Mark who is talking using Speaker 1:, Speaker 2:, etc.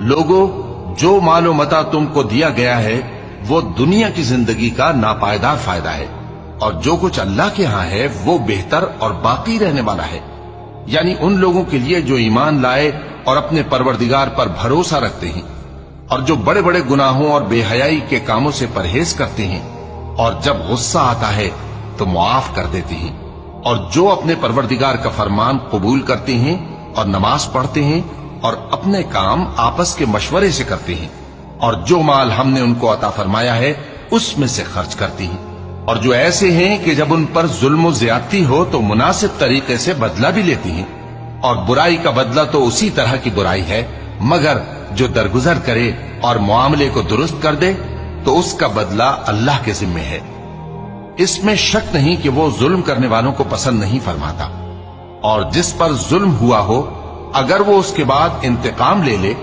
Speaker 1: लोगो, जो मालो मता तुमको दिया गया है वो दुनिया की जिंदगी का नापायदार फायदा है, और जो कुछ अल्लाह के यहां है वो बेहतर और बाकी रहने वाला है। यानी उन लोगों के लिए जो ईमान लाए और अपने परवरदिगार पर भरोसा रखते हैं, और जो बड़े बड़े गुनाहों और बेहयाई के कामों से परहेज करते हैं, और जब गुस्सा आता है तो मुआफ कर देते हैं, और जो अपने परवरदिगार का फरमान कबूल करते हैं और नमाज पढ़ते हैं और अपने काम आपस के मशवरे से करते हैं, और जो माल हमने उनको अता फरमाया है उसमें से खर्च करती हैं, और जो ऐसे हैं कि जब उन पर जुल्म ज्यादती हो तो मुनासिब तरीके से बदला भी लेती हैं, और बुराई का बदला तो उसी तरह की बुराई है, मगर जो दरगुजर करे और मामले को दुरुस्त कर दे तो उसका बदला अल्लाह के जिम्मे है। इसमें शक नहीं कि वो जुल्म करने वालों को पसंद नहीं फरमाता, और जिस पर जुल्म हुआ हो अगर वो उसके बाद इंतकाम ले ले